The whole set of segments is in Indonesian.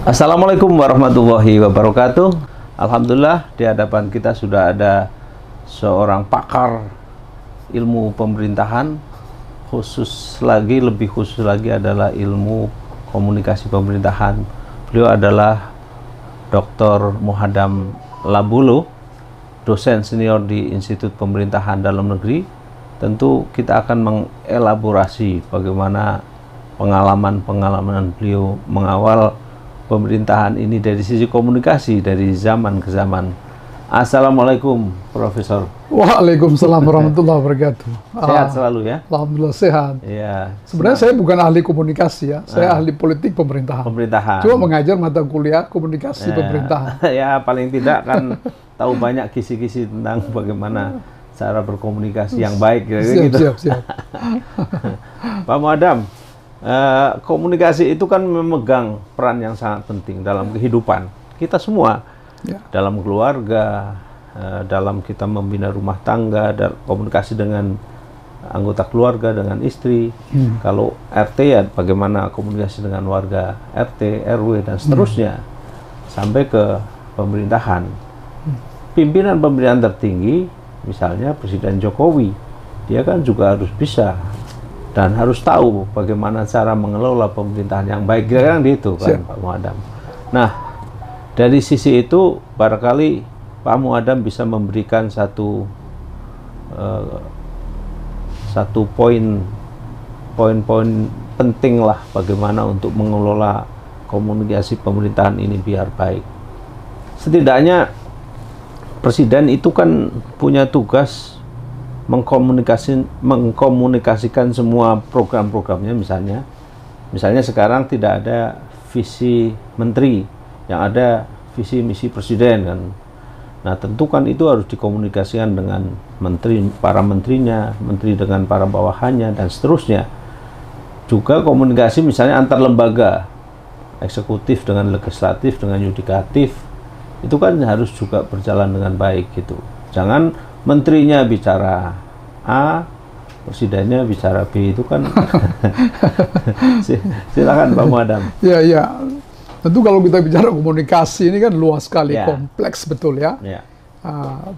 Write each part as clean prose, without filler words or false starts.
Assalamualaikum warahmatullahi wabarakatuh. Alhamdulillah di hadapan kita sudah ada seorang pakar ilmu pemerintahan, lebih khusus lagi adalah ilmu komunikasi pemerintahan. Beliau adalah Dr. Muhadam Labulo, dosen senior di Institut Pemerintahan Dalam Negeri. Tentu kita akan mengelaborasi bagaimana pengalaman beliau mengawal pemerintahan ini dari sisi komunikasi dari zaman ke zaman. Assalamualaikum, Profesor. Waalaikumsalam warahmatullahi wabarakatuh. Sehat selalu ya? Alhamdulillah sehat. Ya. Sebenarnya saya bukan ahli komunikasi ya, saya ahli politik pemerintahan. Cuma mengajar mata kuliah komunikasi pemerintahan. Ya, paling tidak kan tahu banyak kisi-kisi tentang bagaimana cara berkomunikasi yang baik. Siap. Pak Muhadam, komunikasi itu kan memegang peran yang sangat penting dalam kehidupan kita semua, dalam keluarga, dalam kita membina rumah tangga, dan komunikasi dengan anggota keluarga, dengan istri. Kalau RT ya bagaimana komunikasi dengan warga RT, RW dan seterusnya sampai ke pemerintahan. Pimpinan pemerintahan tertinggi, misalnya Presiden Jokowi, dia kan juga harus bisa dan harus tahu bagaimana cara mengelola pemerintahan yang baik. Kira-kira gitu kan, Pak Muhadam. Nah, dari sisi itu barangkali Pak Muhadam bisa memberikan satu poin-poin penting lah bagaimana untuk mengelola komunikasi pemerintahan ini biar baik. Setidaknya Presiden itu kan punya tugas mengkomunikasikan semua program-programnya. Misalnya sekarang tidak ada visi menteri, yang ada visi misi presiden kan. Nah tentu kan itu harus dikomunikasikan dengan menteri, para menterinya, menteri dengan para bawahannya dan seterusnya. Juga komunikasi misalnya antar lembaga, eksekutif dengan legislatif dengan yudikatif, itu kan harus juga berjalan dengan baik gitu. Jangan menterinya bicara A, presidennya bicara B, itu kan. Silakan Pak Muhadam. Ya. Tentu kalau kita bicara komunikasi ini kan luas sekali, kompleks betul ya.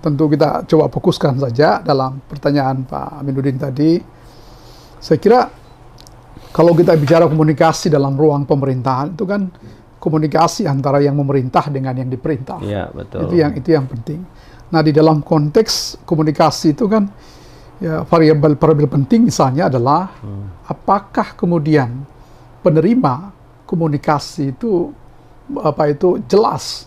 Tentu kita coba fokuskan saja dalam pertanyaan Pak Aminuddin tadi. Saya kira kalau kita bicara komunikasi dalam ruang pemerintahan itu kan komunikasi antara yang memerintah dengan yang diperintah. Iya, betul. Itu yang penting. Nah, di dalam konteks komunikasi itu kan ya variabel penting misalnya adalah apakah kemudian penerima komunikasi itu jelas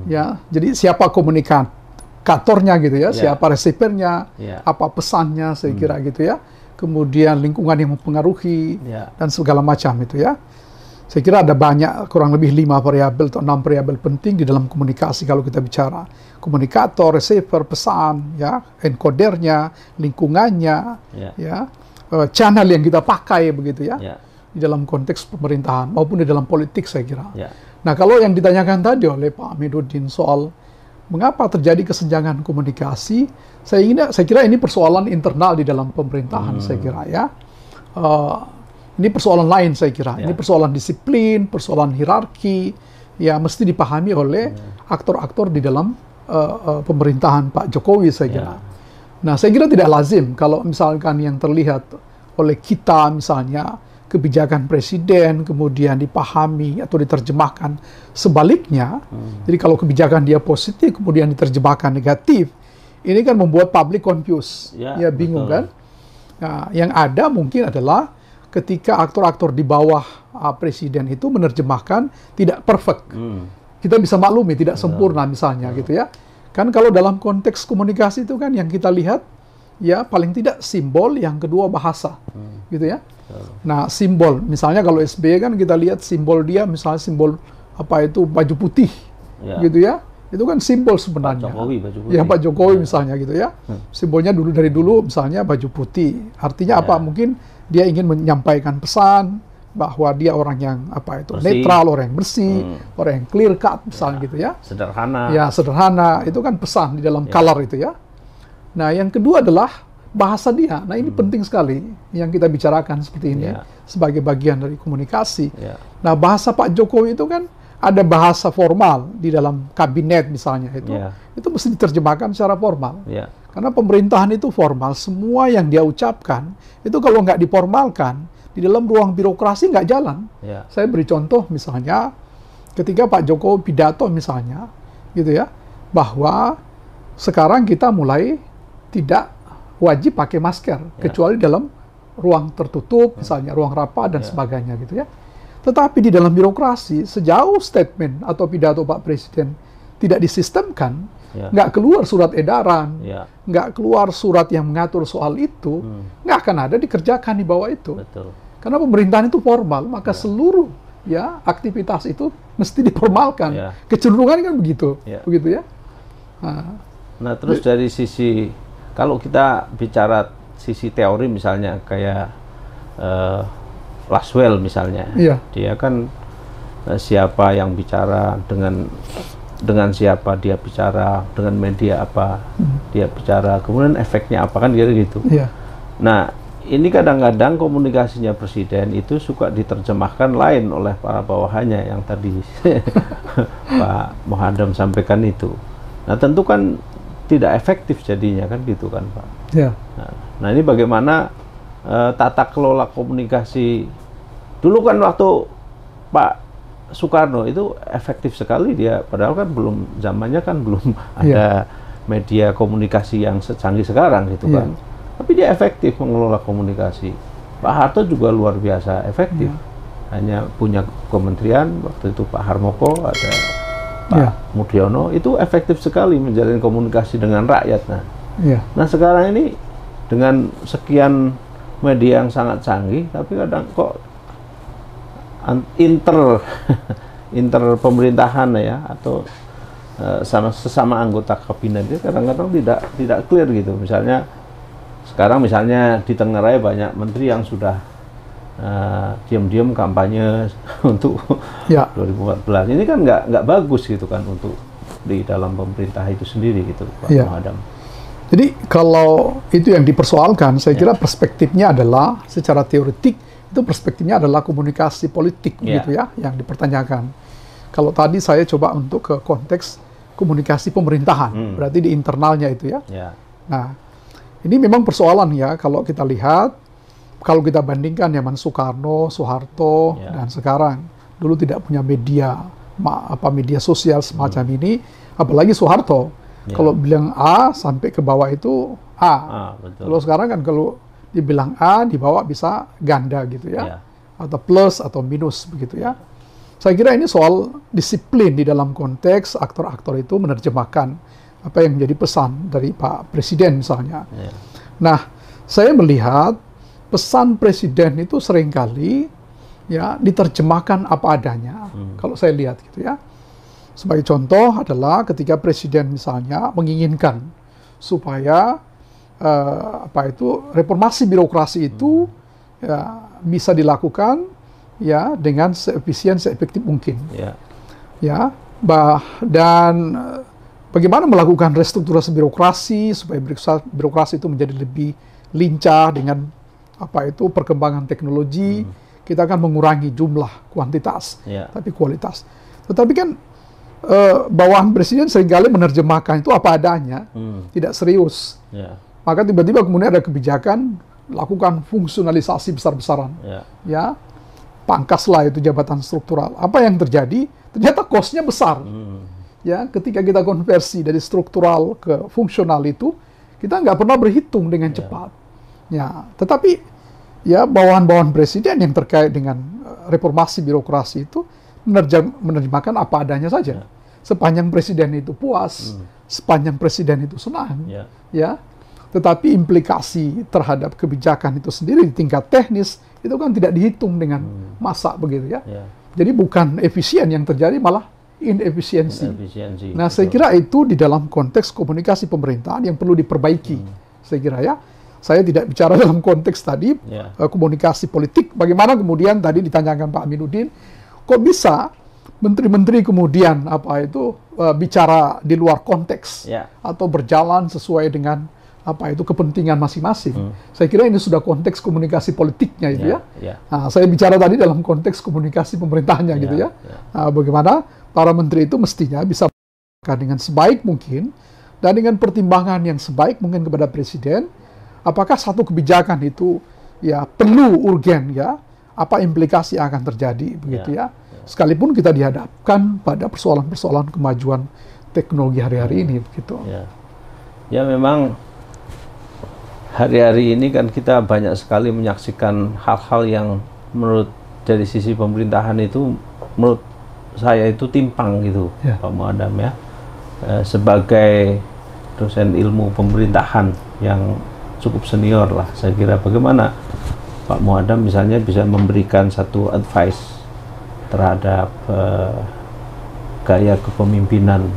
ya. Jadi siapa komunikatornya gitu ya, siapa receivernya, apa pesannya, saya kira gitu ya. Kemudian lingkungan yang mempengaruhi dan segala macam itu ya. Saya kira ada banyak, kurang lebih 5 variabel atau 6 variabel penting di dalam komunikasi kalau kita bicara komunikator, receiver, pesan, ya, encodernya, lingkungannya, channel yang kita pakai begitu ya, di dalam konteks pemerintahan maupun di dalam politik saya kira. Nah kalau yang ditanyakan tadi oleh Pak Aminuddin soal mengapa terjadi kesenjangan komunikasi, saya kira ini persoalan internal di dalam pemerintahan saya kira ya. Ini persoalan lain saya kira. Ini persoalan disiplin, persoalan hierarki, ya mesti dipahami oleh aktor-aktor di dalam pemerintahan Pak Jokowi saya kira. Nah saya kira tidak lazim kalau misalkan yang terlihat oleh kita misalnya kebijakan presiden kemudian dipahami atau diterjemahkan sebaliknya. Jadi kalau kebijakan dia positif kemudian diterjemahkan negatif, ini kan membuat publik confused, ya bingung kan. Nah yang ada mungkin adalah ketika aktor-aktor di bawah presiden itu menerjemahkan tidak perfect. Kita bisa maklumi tidak sempurna misalnya gitu ya. Kan kalau dalam konteks komunikasi itu kan yang kita lihat ya paling tidak simbol, yang kedua bahasa. Gitu ya. Nah, simbol misalnya kalau SBY kan kita lihat simbol dia misalnya simbol baju putih. Gitu ya. Itu kan simbol sebenarnya. Pak Jokowi, baju putih. Ya Pak Jokowi misalnya gitu ya. Simbolnya dari dulu misalnya baju putih. Artinya apa? Mungkin dia ingin menyampaikan pesan bahwa dia orang yang netral, orang yang bersih, orang yang clear cut misalnya gitu ya. Sederhana. Ya, sederhana. Itu kan pesan di dalam color itu ya. Nah, yang kedua adalah bahasa dia. Nah, ini penting sekali yang kita bicarakan seperti ini sebagai bagian dari komunikasi. Nah, bahasa Pak Jokowi itu kan ada bahasa formal di dalam kabinet misalnya itu mesti diterjemahkan secara formal. Karena pemerintahan itu formal, semua yang dia ucapkan itu kalau nggak diformalkan di dalam ruang birokrasi nggak jalan. Saya beri contoh misalnya ketika Pak Jokowi pidato misalnya, gitu ya, bahwa sekarang kita mulai tidak wajib pakai masker kecuali dalam ruang tertutup, misalnya ruang rapat dan sebagainya, gitu ya. Tetapi di dalam birokrasi, sejauh statement atau pidato Pak Presiden tidak disistemkan, nggak keluar surat edaran, nggak keluar surat yang mengatur soal itu, nggak akan ada dikerjakan di bawah itu. Karena pemerintahan itu formal, maka seluruh aktivitas itu mesti diformalkan. Kecenderungan kan begitu, begitu ya. Nah, terus dari sisi, kalau kita bicara sisi teori misalnya kayak Laswell misalnya, dia kan siapa yang bicara dengan siapa dia bicara, dengan media apa dia bicara, kemudian efeknya apa, kan gitu. Nah, ini kadang-kadang komunikasinya Presiden itu suka diterjemahkan lain oleh para bawahannya yang tadi Pak Mohaddam sampaikan itu. Nah, tentu kan tidak efektif jadinya kan gitu kan Pak. Nah, ini bagaimana tata kelola komunikasi dulu kan waktu Pak Soekarno itu efektif sekali dia, padahal kan zamannya kan belum ada media komunikasi yang secanggih sekarang gitu kan. Tapi dia efektif mengelola komunikasi. Pak Harto juga luar biasa efektif. Hanya punya kementerian waktu itu Pak Harmoko, ada Pak Mudiono, itu efektif sekali menjalin komunikasi dengan rakyat. Nah sekarang ini dengan sekian media yang sangat canggih, tapi kadang kok inter pemerintahan atau sesama anggota kabinet itu kadang-kadang tidak clear gitu. Misalnya sekarang ditengarai banyak menteri yang sudah diam-diam kampanye untuk 2014. Ini kan nggak bagus gitu kan untuk di dalam pemerintah itu sendiri gitu, Pak Mohaddam. Jadi kalau itu yang dipersoalkan, saya kira perspektifnya adalah secara teoretik itu perspektifnya adalah komunikasi politik gitu ya yang dipertanyakan. Kalau tadi saya coba untuk ke konteks komunikasi pemerintahan, berarti di internalnya itu ya. Nah, ini memang persoalan ya kalau kita lihat, kalau kita bandingkan zaman Soekarno, Soeharto dan sekarang, dulu tidak punya media sosial semacam ini, apalagi Soeharto. Kalau bilang A sampai ke bawah itu A. Kalau sekarang kan kalau dibilang A di bawah bisa ganda gitu ya, atau plus atau minus begitu ya. Saya kira ini soal disiplin di dalam konteks aktor-aktor itu menerjemahkan apa yang menjadi pesan dari Pak Presiden misalnya. Nah, saya melihat pesan Presiden itu seringkali diterjemahkan apa adanya. Kalau saya lihat gitu ya. Sebagai contoh adalah ketika Presiden misalnya menginginkan supaya reformasi birokrasi itu bisa dilakukan dengan seefisien, seefektif mungkin. Dan bagaimana melakukan restrukturasi birokrasi supaya birokrasi itu menjadi lebih lincah dengan perkembangan teknologi. Kita akan mengurangi jumlah kuantitas, tapi kualitas. Tetapi kan bawahan Presiden seringkali menerjemahkan itu apa adanya, tidak serius. Maka tiba-tiba kemudian ada kebijakan lakukan fungsionalisasi besar-besaran, pangkaslah itu jabatan struktural. Apa yang terjadi? Ternyata cost-nya besar. Ketika kita konversi dari struktural ke fungsional itu, kita nggak pernah berhitung dengan cepat. Tetapi bawahan-bawahan Presiden yang terkait dengan reformasi birokrasi itu menerjemahkan apa adanya saja. Sepanjang Presiden itu puas, sepanjang Presiden itu senang, tetapi implikasi terhadap kebijakan itu sendiri di tingkat teknis itu kan tidak dihitung dengan masa begitu ya. Jadi bukan efisien yang terjadi, malah inefisiensi. Nah, saya kira itu di dalam konteks komunikasi pemerintahan yang perlu diperbaiki. Saya kira saya tidak bicara dalam konteks tadi komunikasi politik. Bagaimana kemudian tadi ditanyakan Pak Aminuddin, kok bisa menteri-menteri kemudian bicara di luar konteks atau berjalan sesuai dengan apa itu kepentingan masing-masing. Saya kira ini sudah konteks komunikasi politiknya itu ya. Nah, saya bicara tadi dalam konteks komunikasi pemerintahnya gitu ya. Nah, bagaimana para menteri itu mestinya bisa dengan sebaik mungkin dan dengan pertimbangan yang sebaik mungkin kepada presiden, apakah satu kebijakan itu ya perlu urgen ya, apa implikasi yang akan terjadi begitu ya. Sekalipun kita dihadapkan pada persoalan-persoalan kemajuan teknologi hari-hari ini begitu. Ya memang hari-hari ini kan kita banyak sekali menyaksikan hal-hal yang menurut dari sisi pemerintahan itu menurut saya itu timpang gitu, Pak Muadam ya. Sebagai dosen ilmu pemerintahan yang cukup senior lah, saya kira bagaimana Pak Muadam misalnya bisa memberikan satu advice terhadap gaya kepemimpinan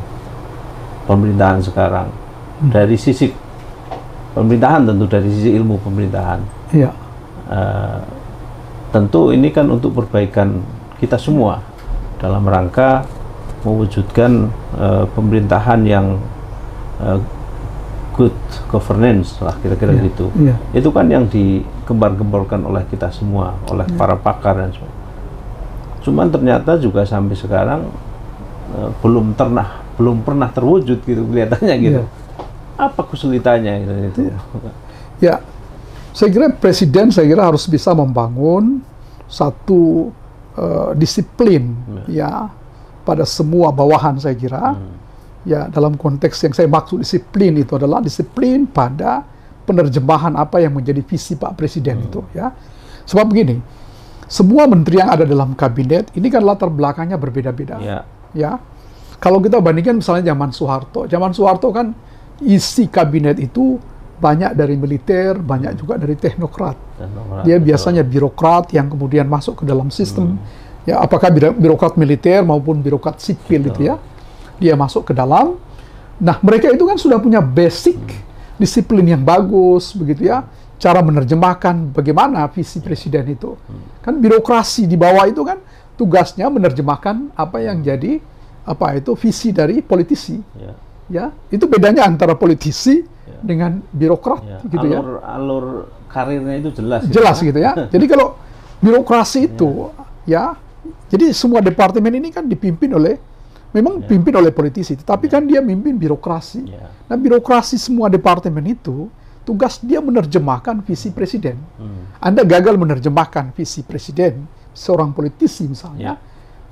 pemerintahan sekarang dari sisi pemerintahan, tentu dari sisi ilmu pemerintahan. Tentu ini kan untuk perbaikan kita semua dalam rangka mewujudkan pemerintahan yang good governance lah kira-kira gitu. Itu kan yang digembar-gemborkan oleh kita semua, oleh para pakar dan semua. Cuman ternyata juga sampai sekarang belum pernah terwujud gitu kelihatannya gitu. Apa kesulitannya itu? Ya, saya kira presiden harus bisa membangun satu disiplin ya pada semua bawahan saya kira. Ya, dalam konteks yang saya maksud disiplin itu adalah disiplin pada penerjemahan apa yang menjadi visi Pak Presiden itu ya. Sebab begini, semua menteri yang ada dalam kabinet ini kan latar belakangnya berbeda-beda. Ya. Kalau kita bandingkan misalnya zaman Soeharto kan isi kabinet itu banyak dari militer, banyak juga dari teknokrat. Dia biasanya birokrat yang kemudian masuk ke dalam sistem. Ya, apakah birokrat militer maupun birokrat sipil itu ya. Dia masuk ke dalam. Nah, mereka itu kan sudah punya basic disiplin yang bagus begitu ya. Cara menerjemahkan bagaimana visi presiden itu. Kan birokrasi di bawah itu kan tugasnya menerjemahkan apa yang jadi visi dari politisi. Ya, itu bedanya antara politisi dengan birokrat gitu ya. Alur karirnya itu jelas gitu ya. Jadi kalau birokrasi itu ya, jadi semua departemen ini kan dipimpin oleh dipimpin oleh politisi, tetapi kan dia mimpin birokrasi. Nah, birokrasi semua departemen itu tugas dia menerjemahkan visi presiden. Anda gagal menerjemahkan visi presiden, seorang politisi misalnya,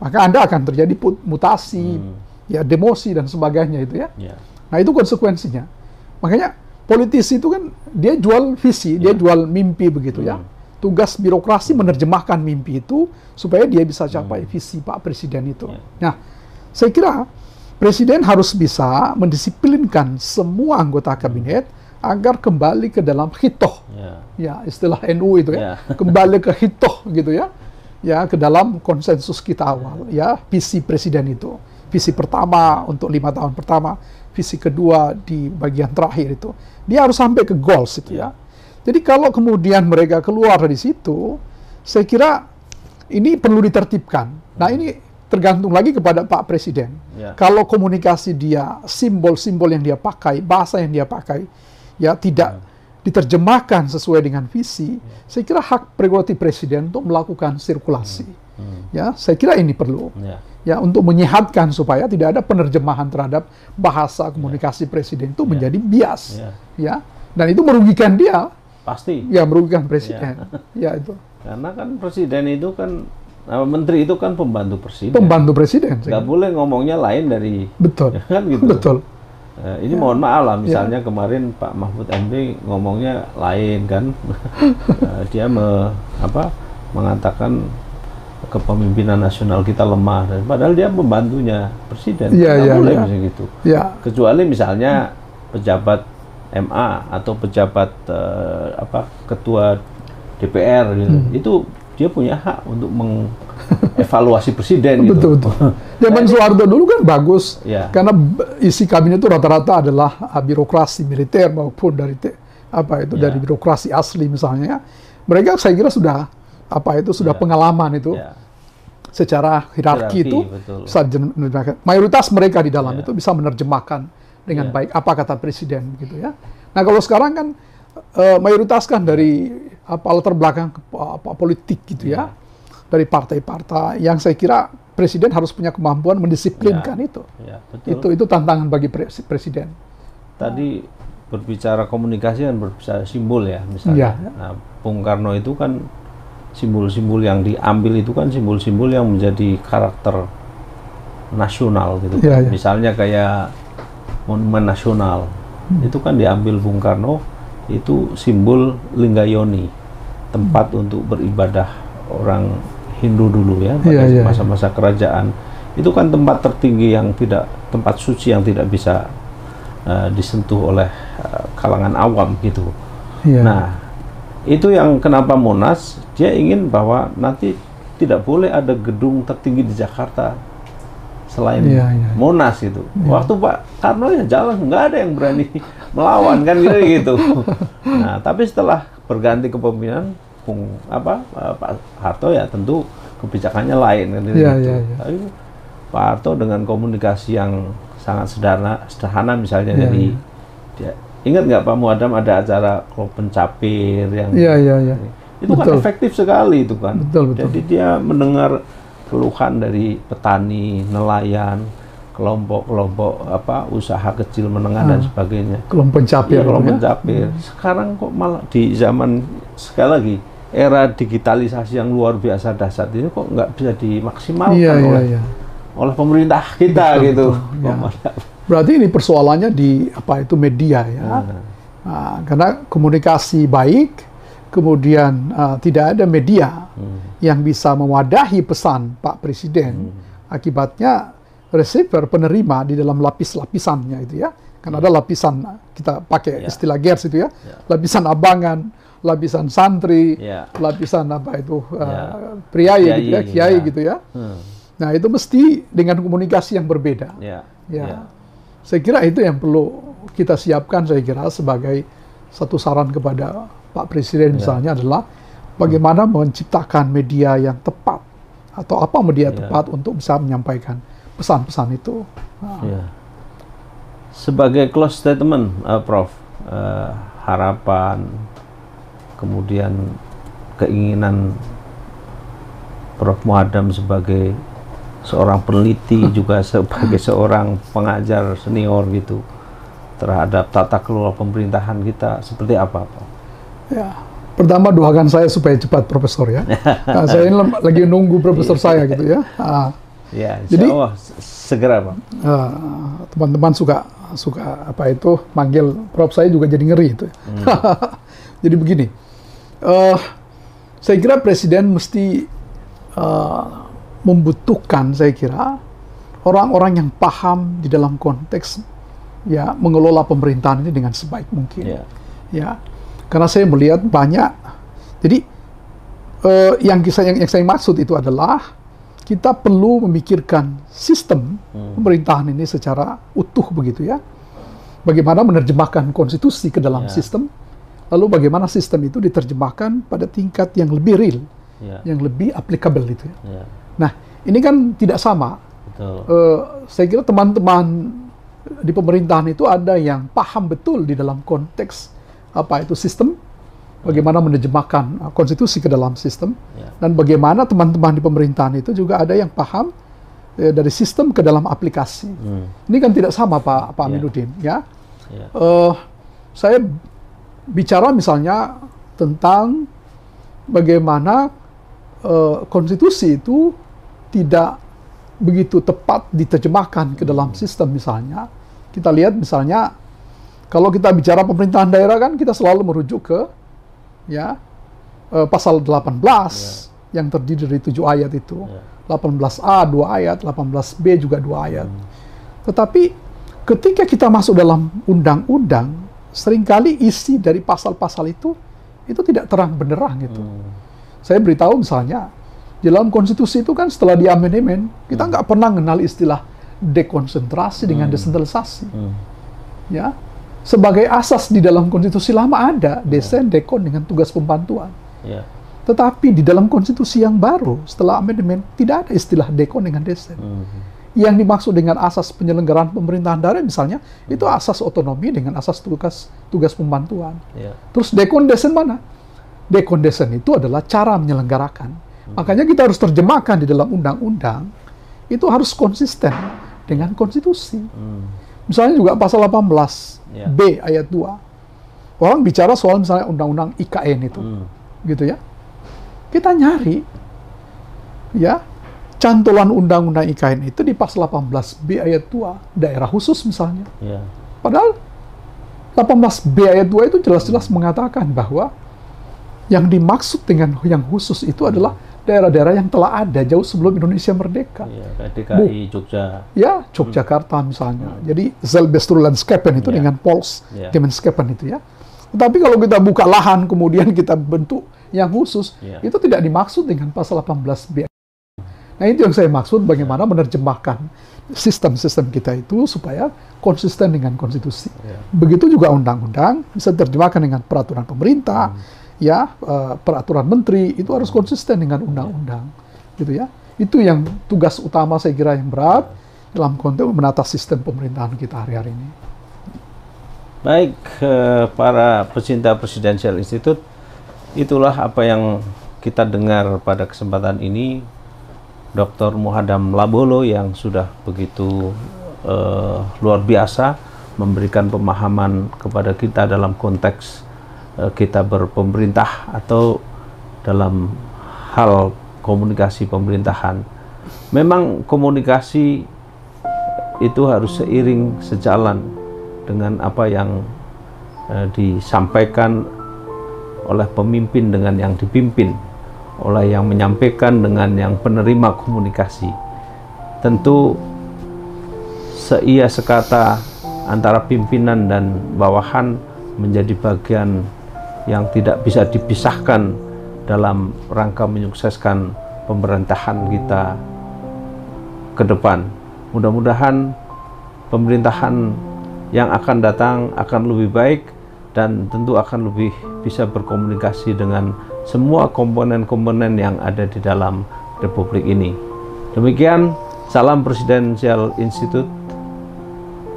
maka Anda akan terjadi mutasi, ya demosi dan sebagainya itu ya. Nah, itu konsekuensinya. Makanya politisi itu kan dia jual visi, dia jual mimpi begitu ya. Tugas birokrasi menerjemahkan mimpi itu supaya dia bisa capai visi Pak Presiden itu. Nah, saya kira Presiden harus bisa mendisiplinkan semua anggota kabinet agar kembali ke dalam hitoh. Ya, istilah NU itu ya. Kembali ke hitoh gitu ya. Ya, ke dalam konsensus kita awal ya, visi Presiden itu. Visi pertama untuk 5 tahun pertama, visi kedua di bagian terakhir itu. Dia harus sampai ke goals itu ya. Jadi kalau kemudian mereka keluar dari situ, saya kira ini perlu ditertibkan. Nah, ini tergantung lagi kepada Pak Presiden. Kalau komunikasi dia, simbol-simbol yang dia pakai, bahasa yang dia pakai, ya tidak diterjemahkan sesuai dengan visi, saya kira hak prerogatif Presiden untuk melakukan sirkulasi. Ya, saya kira ini perlu. Ya, untuk menyehatkan supaya tidak ada penerjemahan terhadap bahasa komunikasi Presiden itu menjadi bias. Ya, dan itu merugikan dia. Pasti. Ya, merugikan Presiden. Ya, itu. Karena kan Presiden itu kan menteri itu kan pembantu presiden. Pembantu presiden. Nggak boleh ngomongnya lain dari. Betul. Kan gitu. Betul. Ini mohon maaf lah, misalnya kemarin Pak Mahfud MD ngomongnya lain kan. Dia mengatakan kepemimpinan nasional kita lemah, padahal dia pembantunya presiden. Nggak boleh misalnya gitu. Kecuali misalnya pejabat MA atau pejabat ketua DPR gitu. Itu dia punya hak untuk mengevaluasi presiden gitu. Betul. Zaman Soeharto dulu kan bagus, karena isi kabinet itu rata-rata adalah birokrasi militer maupun dari dari birokrasi asli misalnya. Mereka saya kira sudah pengalaman itu secara hierarki itu, mayoritas mereka di dalam itu bisa menerjemahkan dengan baik apa kata presiden gitu ya. Nah kalau sekarang kan mayoritas kan dari latar belakang politik gitu ya, dari partai-partai yang saya kira presiden harus punya kemampuan mendisiplinkan itu. Ya, betul. Itu tantangan bagi presiden. Tadi berbicara komunikasi dan berbicara simbol ya misalnya. Nah, Bung Karno itu kan simbol-simbol yang diambil itu kan simbol-simbol yang menjadi karakter nasional gitu. Misalnya kayak Monumen Nasional itu kan diambil Bung Karno, itu simbol Linggayoni, tempat untuk beribadah orang Hindu dulu ya pada masa-masa kerajaan. Itu kan tempat tertinggi yang tempat suci yang tidak bisa disentuh oleh kalangan awam gitu. Nah, itu yang kenapa Monas dia ingin bahwa nanti tidak boleh ada gedung tertinggi di Jakarta selain Monas itu. Waktu Pak Karno ya jalan, nggak ada yang berani melawan kan gitu. Nah, tapi setelah berganti kepemimpinan Pak Harto ya tentu kebijakannya lain kan gitu. Tapi Pak Harto dengan komunikasi yang sangat sederhana misalnya dari dia, ingat nggak Pak Muadam ada acara klub pencapir yang itu kan efektif sekali itu kan. Jadi dia mendengar keluhan dari petani, nelayan, kelompok-kelompok usaha kecil menengah dan sebagainya. Kelompok pencapir. Sekarang kok malah di zaman sekali lagi era digitalisasi yang luar biasa dahsyat ini kok nggak bisa dimaksimalkan oleh pemerintah kita gitu. Berarti ini persoalannya di media ya. Nah, karena komunikasi baik, kemudian tidak ada media yang bisa mewadahi pesan Pak Presiden. Akibatnya receiver penerima di dalam lapis-lapisannya itu ya. Kan ada lapisan, kita pakai istilah Gers itu ya, lapisan abangan, lapisan santri, lapisan priai gitu ya, kiai gitu ya. Nah itu mesti dengan komunikasi yang berbeda. Saya kira itu yang perlu kita siapkan, saya kira sebagai satu saran kepada Pak Presiden misalnya adalah bagaimana menciptakan media yang tepat atau apa media tepat untuk bisa menyampaikan pesan-pesan itu. Sebagai close statement, Prof, harapan, kemudian keinginan Prof Muadam sebagai seorang peneliti juga sebagai seorang pengajar senior gitu terhadap tata kelola pemerintahan kita seperti apa, Pak? Ya, pertama doakan saya supaya cepat profesor ya. Nah, saya ini lagi nunggu profesor saya gitu ya. Jadi segera, Pak. Teman-teman suka manggil Prof, saya juga jadi ngeri itu. Jadi begini, saya kira Presiden mesti membutuhkan, saya kira, orang-orang yang paham di dalam konteks mengelola pemerintahan ini dengan sebaik mungkin. Karena saya melihat banyak. Jadi yang saya maksud itu adalah kita perlu memikirkan sistem pemerintahan ini secara utuh begitu ya. Bagaimana menerjemahkan konstitusi ke dalam sistem, lalu bagaimana sistem itu diterjemahkan pada tingkat yang lebih real, yang lebih applicable itu ya. Nah, ini kan tidak sama. Saya kira teman-teman di pemerintahan itu ada yang paham betul di dalam konteks sistem, bagaimana menerjemahkan konstitusi ke dalam sistem, dan bagaimana teman-teman di pemerintahan itu juga ada yang paham dari sistem ke dalam aplikasi. Ini kan tidak sama Pak Aminuddin ya. Saya bicara misalnya tentang bagaimana konstitusi itu tidak begitu tepat diterjemahkan ke dalam sistem misalnya. Kita lihat misalnya kalau kita bicara pemerintahan daerah kan kita selalu merujuk ke pasal 18 yang terdiri dari 7 ayat itu. 18A 2 ayat, 18B juga 2 ayat. Tetapi ketika kita masuk dalam undang-undang, seringkali isi dari pasal-pasal itu tidak terang benderang gitu. Saya beritahu misalnya di dalam konstitusi itu kan setelah diamandemen kita nggak pernah mengenal istilah dekonsentrasi dengan desentralisasi. Ya, sebagai asas di dalam konstitusi lama ada desen, dekon dengan tugas pembantuan. Tetapi di dalam konstitusi yang baru setelah amandemen tidak ada istilah dekon dengan desen. yang dimaksud dengan asas penyelenggaraan pemerintahan daerah misalnya, itu asas otonomi dengan asas tugas pembantuan. Terus dekondesen mana? Dekondesen itu adalah cara menyelenggarakan. Makanya kita harus terjemahkan di dalam undang-undang, itu harus konsisten dengan konstitusi. Misalnya juga pasal 18 B ayat 2. Orang bicara soal misalnya undang-undang IKN itu. Gitu ya. Kita nyari ya cantolan undang-undang IKN itu di pasal 18B ayat 2, daerah khusus misalnya. Padahal 18B ayat 2 itu jelas-jelas mengatakan bahwa yang dimaksud dengan yang khusus itu adalah daerah-daerah yang telah ada jauh sebelum Indonesia merdeka. DKI, Jogja. Ya, Yogyakarta misalnya. Jadi Zelbestuurlandscapen itu dengan Pols, Gemenscapen itu ya. Tetapi kalau kita buka lahan kemudian kita bentuk yang khusus, itu tidak dimaksud dengan pasal 18B. Nah, itu yang saya maksud bagaimana menerjemahkan sistem-sistem kita itu supaya konsisten dengan konstitusi. Begitu juga undang-undang bisa diterjemahkan dengan peraturan pemerintah, ya, peraturan menteri, itu harus konsisten dengan undang-undang. Gitu ya. Itu yang tugas utama saya kira yang berat dalam konteks menata sistem pemerintahan kita hari-hari ini. Baik, para pecinta Presidential Institute, itulah apa yang kita dengar pada kesempatan ini. Dr. Muhadam Labolo yang sudah begitu luar biasa memberikan pemahaman kepada kita dalam konteks kita berpemerintah atau dalam hal komunikasi pemerintahan. Memang komunikasi itu harus seiring sejalan dengan apa yang disampaikan oleh pemimpin dengan yang dipimpin, oleh yang menyampaikan dengan yang penerima komunikasi. Tentu seia sekata antara pimpinan dan bawahan menjadi bagian yang tidak bisa dipisahkan dalam rangka menyukseskan pemerintahan kita ke depan. Mudah-mudahan pemerintahan yang akan datang akan lebih baik dan tentu akan lebih bisa berkomunikasi dengan semua komponen-komponen yang ada di dalam Republik ini. Demikian, salam Presidential Institute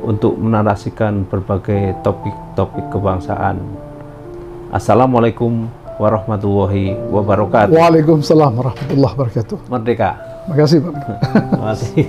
untuk menarasikan berbagai topik-topik kebangsaan. Assalamualaikum warahmatullahi wabarakatuh. Waalaikumsalam warahmatullahi wabarakatuh. Merdeka. Terima kasih, Pak. Terima kasih.